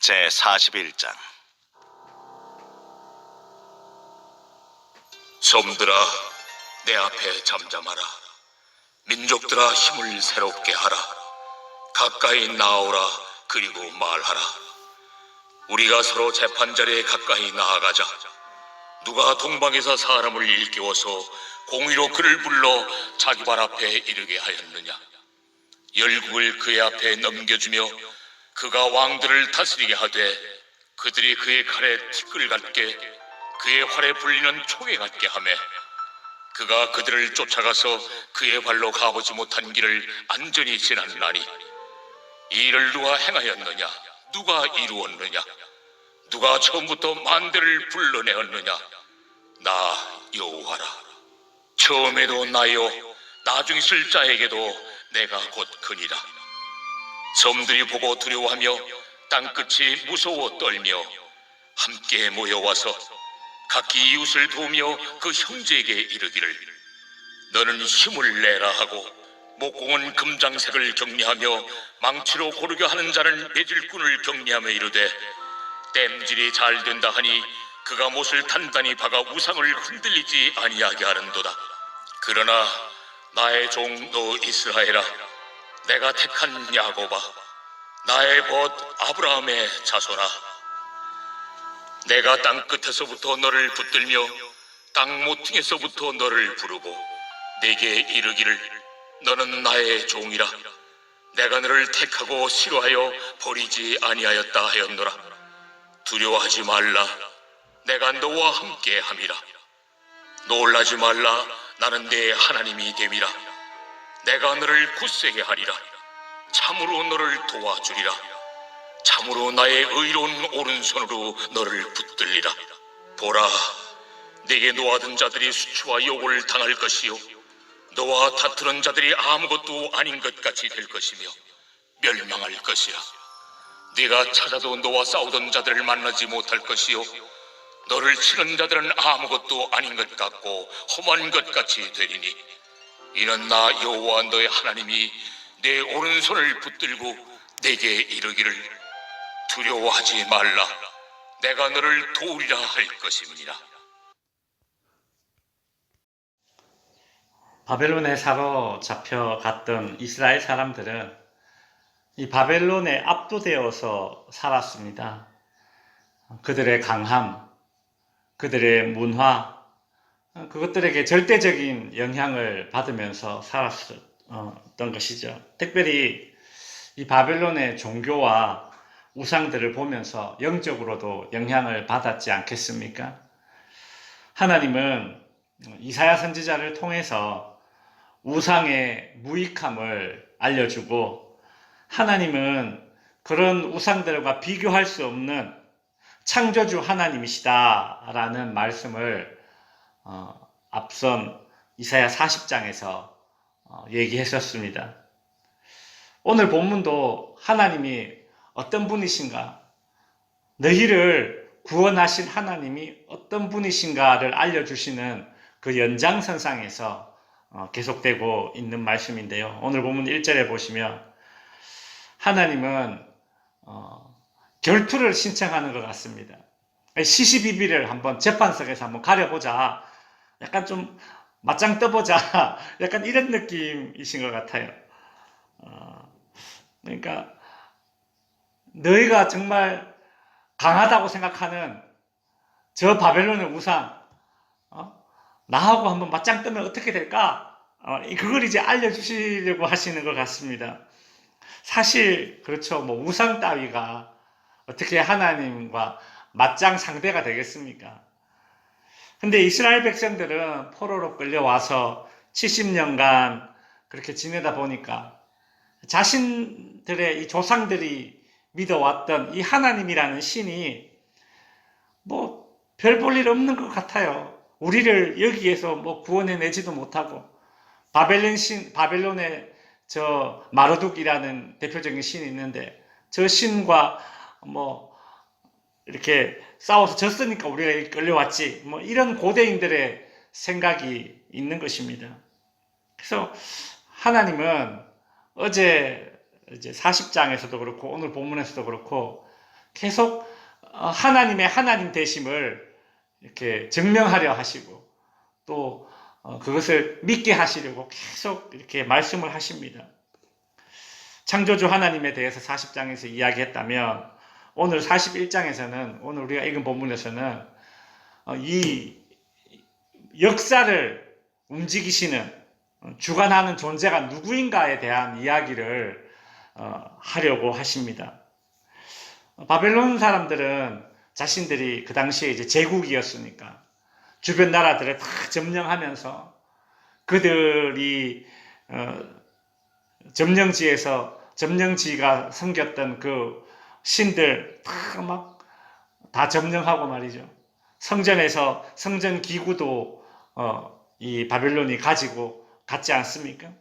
제41장. 섬들아, 내 앞에 잠잠하라. 민족들아, 힘을 새롭게 하라. 가까이 나오라. 그리고 말하라. 우리가 서로 재판자리에 가까이 나아가자. 누가 동방에서 사람을 일깨워서 공의로 그를 불러 자기 발 앞에 이르게 하였느냐. 열국을 그의 앞에 넘겨주며 그가 왕들을 다스리게 하되 그들이 그의 칼에 티끌 같게 그의 활에 불리는 총에 같게 하매 그가 그들을 쫓아가서 그의 발로 가보지 못한 길을 안전히 지났나니 이 일을 누가 행하였느냐. 누가 이루었느냐. 누가 처음부터 만대를 불러내었느냐. 나 여호와라. 처음에도 나요, 나중 있을 자에게도 내가 곧 그니라. 섬들이 보고 두려워하며 땅끝이 무서워 떨며 함께 모여와서 각기 이웃을 도우며 그 형제에게 이르기를 너는 힘을 내라 하고 목공은 금장색을 격리하며 망치로 고르게 하는 자는 매질꾼을 격리하며 이르되 땜질이 잘 된다 하니 그가 못을 단단히 박아 우상을 흔들리지 아니하게 하는도다. 그러나 나의 종 너 이스라엘아, 내가 택한 야곱아, 나의 벗 아브라함의 자손아, 내가 땅 끝에서부터 너를 붙들며 땅 모퉁이에서부터 너를 부르고 내게 이르기를 너는 나의 종이라. 내가 너를 택하고 싫어하여 버리지 아니하였다 하였노라. 두려워하지 말라. 내가 너와 함께 함이라. 놀라지 말라. 나는 내 하나님이 됨이라. 내가 너를 굳세게 하리라. 참으로 너를 도와주리라. 참으로 나의 의로운 오른손으로 너를 붙들리라. 보라, 네게 노하던 자들이 수치와 욕을 당할 것이요 너와 다투는 자들이 아무것도 아닌 것 같이 될 것이며 멸망할 것이라. 네가 찾아도 너와 싸우던 자들을 만나지 못할 것이요 너를 치는 자들은 아무것도 아닌 것 같고 험한 것 같이 되리니 이는 나 여호와 너의 하나님이 내 오른손을 붙들고 내게 이르기를 두려워하지 말라. 내가 너를 도우리라 할 것입니다. 바벨론에 사로잡혀 갔던 이스라엘 사람들은 이 바벨론에 압도되어서 살았습니다. 그들의 강함, 그들의 문화, 그것들에게 절대적인 영향을 받으면서 살았던 것이죠. 특별히 이 바벨론의 종교와 우상들을 보면서 영적으로도 영향을 받았지 않겠습니까? 하나님은 이사야 선지자를 통해서 우상의 무익함을 알려주고 하나님은 그런 우상들과 비교할 수 없는 창조주 하나님이시다라는 말씀을 앞선 이사야 40장에서 얘기했었습니다. 오늘 본문도 하나님이 어떤 분이신가, 너희를 구원하신 하나님이 어떤 분이신가를 알려주시는 그 연장선상에서 계속되고 있는 말씀인데요. 오늘 본문 1절에 보시면 하나님은 결투를 신청하는 것 같습니다. 시시비비를 한번 재판석에서 한번 가려보자. 약간 좀 맞짱 떠보자. 약간 이런 느낌이신 것 같아요. 그러니까 너희가 정말 강하다고 생각하는 저 바벨론의 우상, 나하고 한번 맞짱 뜨면 어떻게 될까? 그걸 이제 알려주시려고 하시는 것 같습니다. 사실 그렇죠. 뭐 우상 따위가 어떻게 하나님과 맞짱 상대가 되겠습니까? 근데 이스라엘 백성들은 포로로 끌려와서 70년간 그렇게 지내다 보니까 자신들의 이 조상들이 믿어왔던 이 하나님이라는 신이 뭐 별 볼 일 없는 것 같아요. 우리를 여기에서 뭐 구원해내지도 못하고 바벨론의 저 마르둑이라는 대표적인 신이 있는데 저 신과 뭐 이렇게 싸워서 졌으니까 우리가 끌려왔지, 뭐 이런 고대인들의 생각이 있는 것입니다. 그래서 하나님은 어제 이제 40장에서도 그렇고 오늘 본문에서도 그렇고 계속 하나님의 하나님 되심을 이렇게 증명하려 하시고 또 그것을 믿게 하시려고 계속 이렇게 말씀을 하십니다. 창조주 하나님에 대해서 40장에서 이야기했다면 오늘 41장에서는 오늘 우리가 읽은 본문에서는 이 역사를 움직이시는 주관하는 존재가 누구인가에 대한 이야기를 하려고 하십니다. 바벨론 사람들은 자신들이 그 당시에 이제 제국이었으니까 주변 나라들을 다 점령하면서 그들이 점령지가 섬겼던 그 신들 다 점령하고 말이죠. 성전에서 성전 기구도 이 바벨론이 가지고 갔지 않습니까?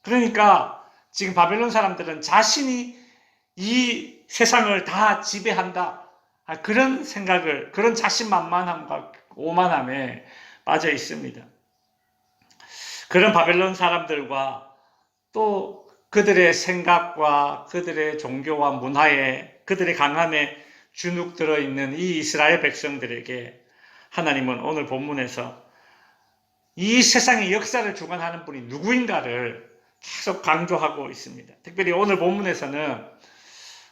그러니까 지금 바벨론 사람들은 자신이 이 세상을 다 지배한다. 그런 생각을, 그런 자신만만함과 오만함에 빠져 있습니다. 그런 바벨론 사람들과 또 그들의 생각과 그들의 종교와 문화에, 그들의 강함에 주눅 들어있는 이 이스라엘 백성들에게 하나님은 오늘 본문에서 이 세상의 역사를 주관하는 분이 누구인가를 계속 강조하고 있습니다. 특별히 오늘 본문에서는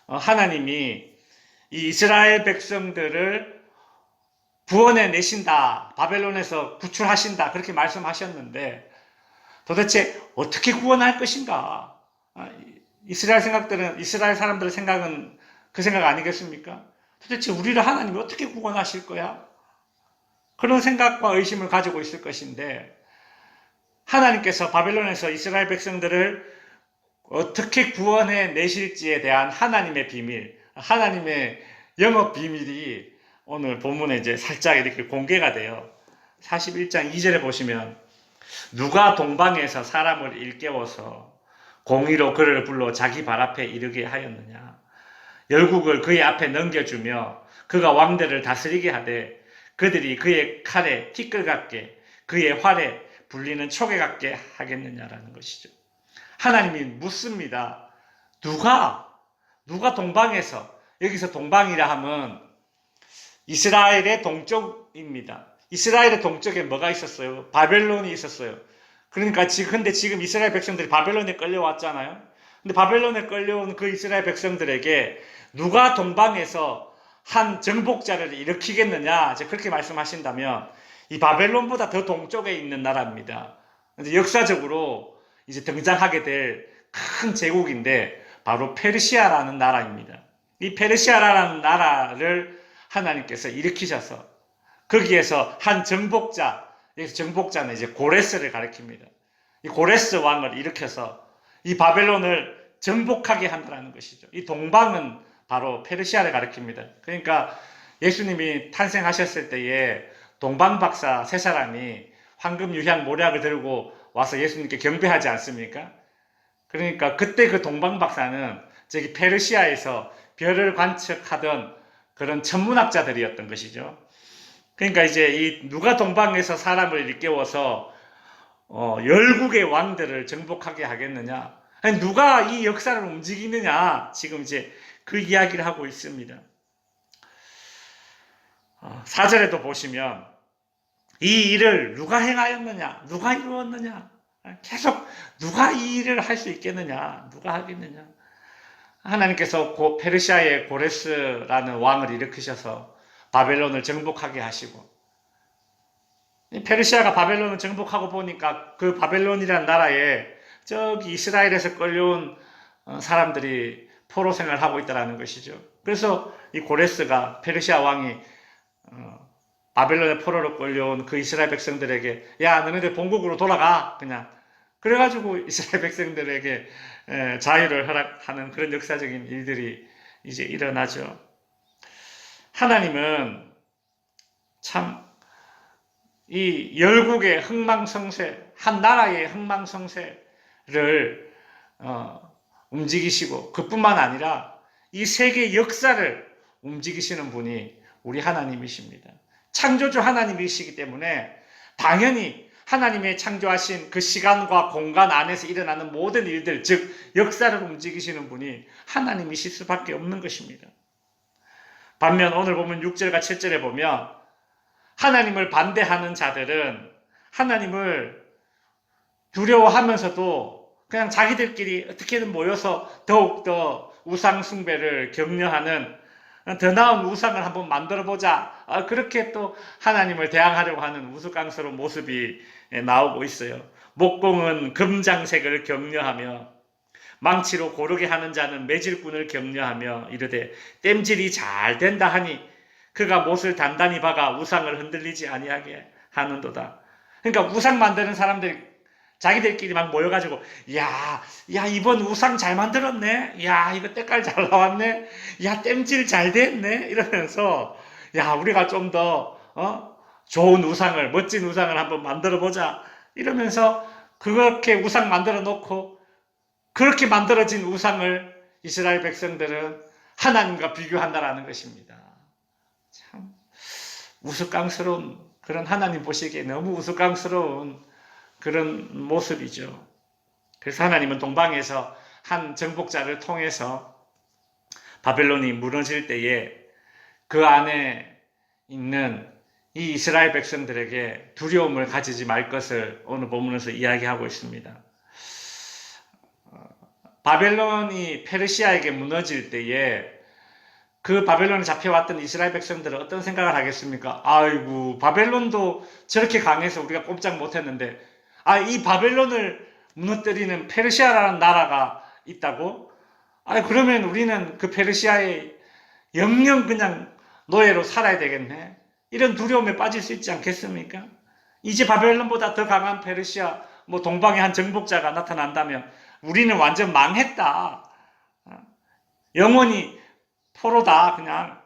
하나님이 이 이스라엘 백성들을 구원해 내신다, 바벨론에서 구출하신다, 그렇게 말씀하셨는데 도대체 어떻게 구원할 것인가? 이스라엘 사람들의 생각은 그 생각 아니겠습니까? 도대체 우리를 하나님이 어떻게 구원하실 거야? 그런 생각과 의심을 가지고 있을 것인데 하나님께서 바벨론에서 이스라엘 백성들을 어떻게 구원해 내실지에 대한 하나님의 비밀, 하나님의 영업 비밀이 오늘 본문에 이제 살짝 이렇게 공개가 돼요. 41장 2절에 보시면 누가 동방에서 사람을 일깨워서 공의로 그를 불러 자기 발 앞에 이르게 하였느냐. 열국을 그의 앞에 넘겨주며 그가 왕들을 다스리게 하되 그들이 그의 칼에 티끌 같게 그의 활에 불리는 촉에 같게 하겠느냐라는 것이죠. 하나님이 묻습니다. 누가 동방에서, 여기서 동방이라 하면 이스라엘의 동쪽입니다. 이스라엘의 동쪽에 뭐가 있었어요? 바벨론이 있었어요. 그러니까 근데 지금 이스라엘 백성들이 바벨론에 끌려왔잖아요. 근데 바벨론에 끌려온 그 이스라엘 백성들에게 누가 동방에서 한 정복자를 일으키겠느냐, 이제 그렇게 말씀하신다면 이 바벨론보다 더 동쪽에 있는 나라입니다. 이제 역사적으로 이제 등장하게 될 큰 제국인데 바로 페르시아라는 나라입니다. 이 페르시아라는 나라를 하나님께서 일으키셔서 거기에서 한 정복자, 여기서 정복자는 이제 고레스를 가리킵니다. 이 고레스 왕을 일으켜서 이 바벨론을 정복하게 한다는 것이죠. 이 동방은 바로 페르시아를 가리킵니다. 그러니까 예수님이 탄생하셨을 때에 동방박사 세 사람이 황금 유향 모략을 들고 와서 예수님께 경배하지 않습니까? 그러니까 그때 그 동방박사는 저기 페르시아에서 별을 관측하던 그런 천문학자들이었던 것이죠. 그러니까 이제 이 누가 동방에서 사람을 일깨워서 열국의 왕들을 정복하게 하겠느냐? 아니, 누가 이 역사를 움직이느냐? 지금 이제 그 이야기를 하고 있습니다. 4절에도 보시면 이 일을 누가 행하였느냐? 누가 이루었느냐? 계속 누가 이 일을 할 수 있겠느냐? 누가 하겠느냐? 하나님께서 페르시아의 고레스라는 왕을 일으키셔서 바벨론을 정복하게 하시고 페르시아가 바벨론을 정복하고 보니까 그 바벨론이라는 나라에 저기 이스라엘에서 끌려온 사람들이 포로 생활을 하고 있다는 것이죠. 그래서 이 고레스가 페르시아 왕이 바벨론의 포로로 끌려온 그 이스라엘 백성들에게 야 너네들 본국으로 돌아가 그냥 그래가지고 이스라엘 백성들에게 자유를 허락하는 그런 역사적인 일들이 이제 일어나죠. 하나님은 참 이 열국의 흥망성쇠, 한 나라의 흥망성쇠를 움직이시고 그뿐만 아니라 이 세계 역사를 움직이시는 분이 우리 하나님이십니다. 창조주 하나님이시기 때문에 당연히 하나님의 창조하신 그 시간과 공간 안에서 일어나는 모든 일들, 즉 역사를 움직이시는 분이 하나님이실 수밖에 없는 것입니다. 반면 오늘 보면 6절과 7절에 보면 하나님을 반대하는 자들은 하나님을 두려워하면서도 그냥 자기들끼리 어떻게든 모여서 더욱더 우상 숭배를 격려하는 더 나은 우상을 한번 만들어 보자. 그렇게 또 하나님을 대항하려고 하는 우스꽝스러운 모습이 나오고 있어요. 목공은 금장색을 격려하며 망치로 고르게 하는 자는 매질꾼을 격려하며 이르되 땜질이 잘 된다 하니 그가 못을 단단히 박아 우상을 흔들리지 아니하게 하는도다. 그러니까 우상 만드는 사람들이 자기들끼리 막 모여가지고 야 이번 우상 잘 만들었네. 야 이거 때깔 잘 나왔네. 야 땜질 잘 됐네. 이러면서 야 우리가 좀 더 좋은 우상을 멋진 우상을 한번 만들어 보자. 이러면서 그렇게 우상 만들어 놓고 그렇게 만들어진 우상을 이스라엘 백성들은 하나님과 비교한다라는 것입니다. 참 우스꽝스러운 그런 하나님 보시기에 너무 우스꽝스러운 그런 모습이죠. 그래서 하나님은 동방에서 한 정복자를 통해서 바벨론이 무너질 때에 그 안에 있는 이 이스라엘 백성들에게 두려움을 가지지 말 것을 오늘 본문에서 이야기하고 있습니다. 바벨론이 페르시아에게 무너질 때에 그 바벨론에 잡혀왔던 이스라엘 백성들은 어떤 생각을 하겠습니까? 아이고 바벨론도 저렇게 강해서 우리가 꼼짝 못했는데 이 바벨론을 무너뜨리는 페르시아라는 나라가 있다고? 그러면 우리는 그 페르시아에 영영 그냥 노예로 살아야 되겠네. 이런 두려움에 빠질 수 있지 않겠습니까? 이제 바벨론보다 더 강한 페르시아, 동방의 한 정복자가 나타난다면 우리는 완전 망했다. 영원히 포로다. 그냥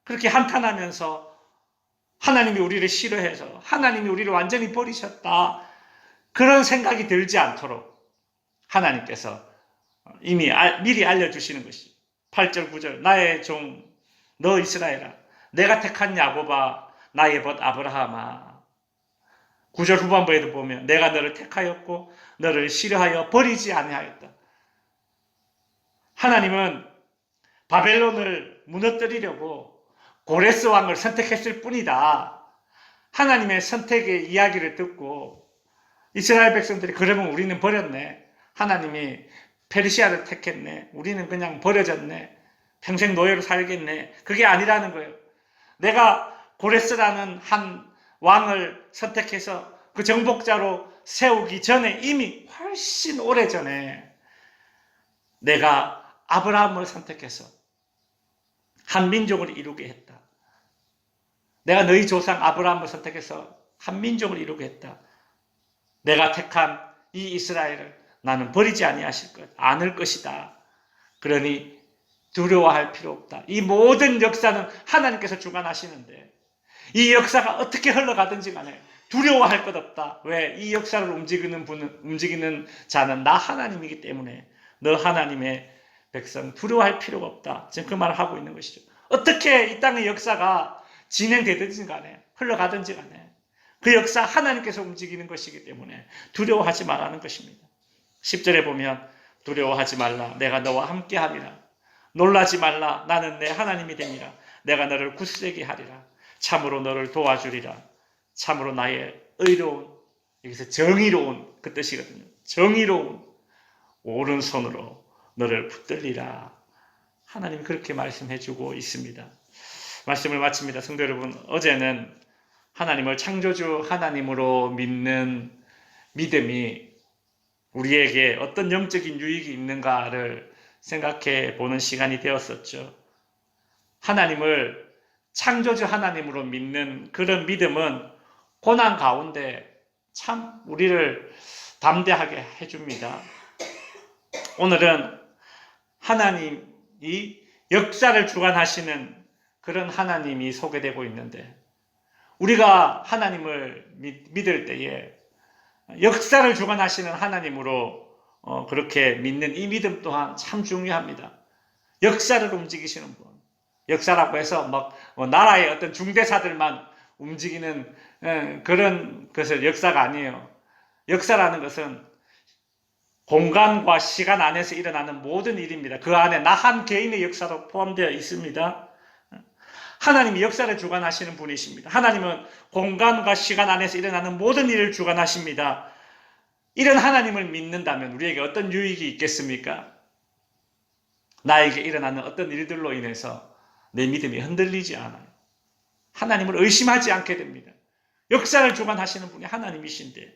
그렇게 한탄하면서 하나님이 우리를 싫어해서 하나님이 우리를 완전히 버리셨다. 그런 생각이 들지 않도록 하나님께서 이미 미리 알려주시는 것이 8절 9절 나의 종 너 이스라엘아 내가 택한 야곱아 나의 벗 아브라함아 9절 후반부에도 보면 내가 너를 택하였고 너를 싫어하여 버리지 아니하였다. 하나님은 바벨론을 무너뜨리려고 고레스 왕을 선택했을 뿐이다. 하나님의 선택의 이야기를 듣고 이스라엘 백성들이 그러면 우리는 버렸네. 하나님이 페르시아를 택했네. 우리는 그냥 버려졌네. 평생 노예로 살겠네. 그게 아니라는 거예요. 내가 고레스라는 한 왕을 선택해서 그 정복자로 세우기 전에 이미 훨씬 오래전에 내가 아브라함을 선택해서 한 민족을 이루게 했다. 내가 너희 조상 아브라함을 선택해서 한 민족을 이루게 했다. 내가 택한 이 이스라엘을 나는 버리지 않을 것이다. 그러니 두려워할 필요 없다. 이 모든 역사는 하나님께서 주관하시는데 이 역사가 어떻게 흘러가든지 간에 두려워할 것 없다. 왜? 이 역사를 움직이는 자는 나 하나님이기 때문에 너 하나님의 백성 두려워할 필요가 없다. 지금 그 말을 하고 있는 것이죠. 어떻게 이 땅의 역사가 진행되든지 간에 흘러가든지 간에 그 역사 하나님께서 움직이는 것이기 때문에 두려워하지 말라는 것입니다. 10절에 보면 두려워하지 말라 내가 너와 함께 하리라. 놀라지 말라 나는 내 하나님이 되니라. 내가 너를 굳세게 하리라. 참으로 너를 도와주리라. 참으로 나의 의로운 여기서 정의로운 그 뜻이거든요. 정의로운 오른손으로 너를 붙들리라. 하나님이 그렇게 말씀해주고 있습니다. 말씀을 마칩니다. 성도 여러분, 어제는 하나님을 창조주 하나님으로 믿는 믿음이 우리에게 어떤 영적인 유익이 있는가를 생각해 보는 시간이 되었었죠. 하나님을 창조주 하나님으로 믿는 그런 믿음은 고난 가운데 참 우리를 담대하게 해줍니다. 오늘은 하나님이 역사를 주관하시는 그런 하나님이 소개되고 있는데 우리가 하나님을 믿을 때에 역사를 주관하시는 하나님으로 그렇게 믿는 이 믿음 또한 참 중요합니다. 역사를 움직이시는 분. 역사라고 해서 나라의 어떤 중대사들만 움직이는 그런 것을 역사가 아니에요. 역사라는 것은 공간과 시간 안에서 일어나는 모든 일입니다. 그 안에 나 한 개인의 역사도 포함되어 있습니다. 하나님이 역사를 주관하시는 분이십니다. 하나님은 공간과 시간 안에서 일어나는 모든 일을 주관하십니다. 이런 하나님을 믿는다면 우리에게 어떤 유익이 있겠습니까? 나에게 일어나는 어떤 일들로 인해서 내 믿음이 흔들리지 않아요. 하나님을 의심하지 않게 됩니다. 역사를 주관하시는 분이 하나님이신데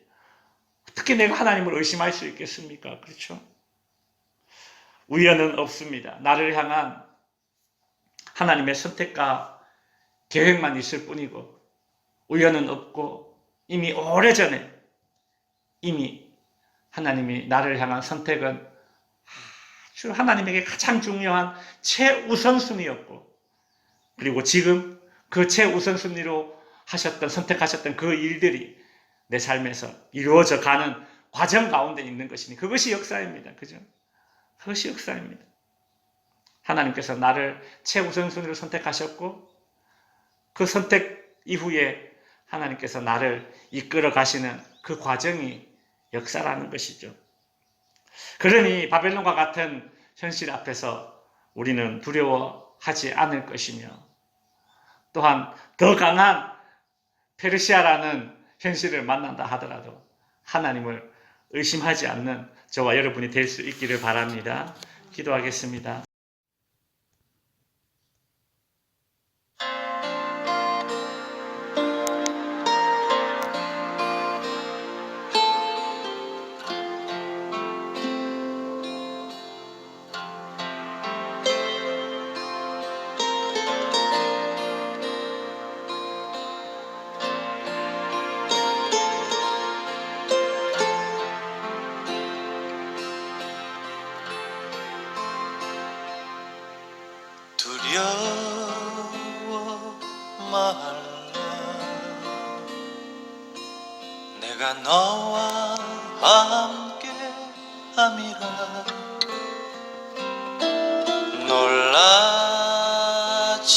어떻게 내가 하나님을 의심할 수 있겠습니까? 그렇죠? 우연은 없습니다. 나를 향한 하나님의 선택과 계획만 있을 뿐이고 우연은 없고 이미 오래전에 이미 하나님이 나를 향한 선택은 아주 하나님에게 가장 중요한 최우선순위였고 그리고 지금 그 최우선순위로 선택하셨던 그 일들이 내 삶에서 이루어져 가는 과정 가운데 있는 것이니 그것이 역사입니다. 그죠? 그것이 역사입니다. 하나님께서 나를 최우선순위로 선택하셨고 그 선택 이후에 하나님께서 나를 이끌어 가시는 그 과정이 역사라는 것이죠. 그러니 바벨론과 같은 현실 앞에서 우리는 두려워하지 않을 것이며 또한 더 강한 페르시아라는 현실을 만난다 하더라도 하나님을 의심하지 않는 저와 여러분이 될 수 있기를 바랍니다. 기도하겠습니다. 두려워 말라 내가 너와 함께 함이라 놀라지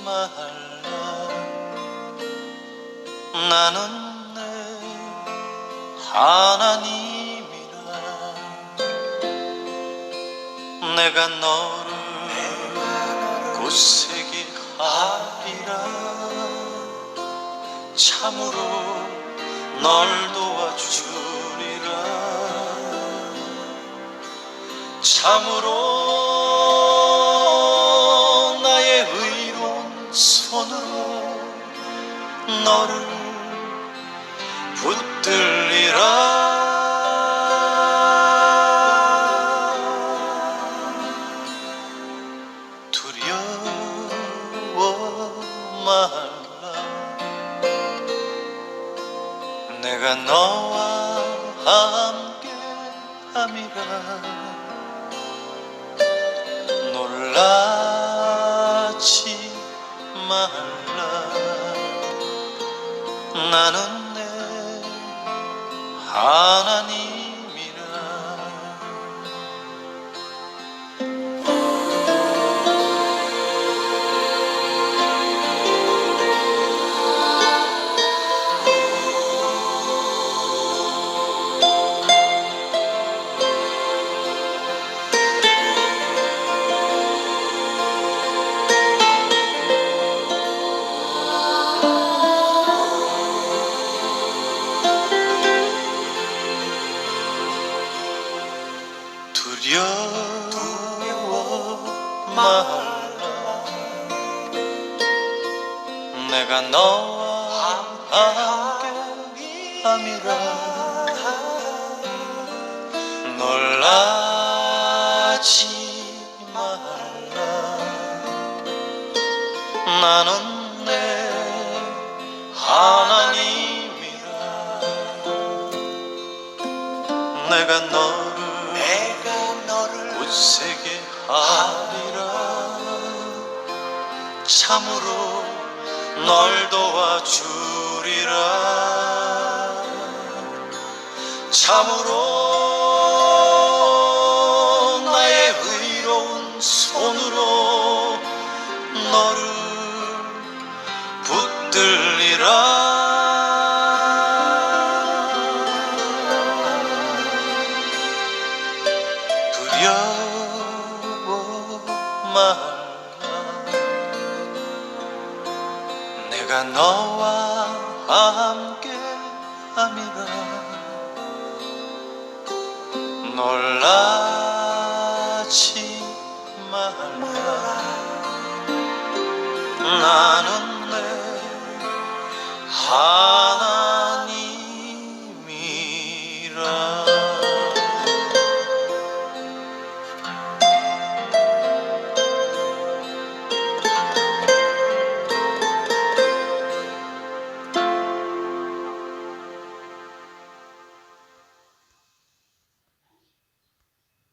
말라 나는 내 하나님이라 내가 너를 굳세게 하리라 참으로 널 도와주리라 참으로 나의 의로운 손으로 너를 붙들리라 내가 너와 함께 함이라 놀라지 말라 나는 내 하나님이라 두려워 말라 내가 너와 함께 함이라 놀라지 말라 나는 내 하나님이라 내가 너를 굳세게 하리라 참으로 널 도와주리라 참으로 나의 의로운 손으로 너를 붙들리라 두려워 말라 내가 너와 함께 함이라 놀라지 말라 나는 내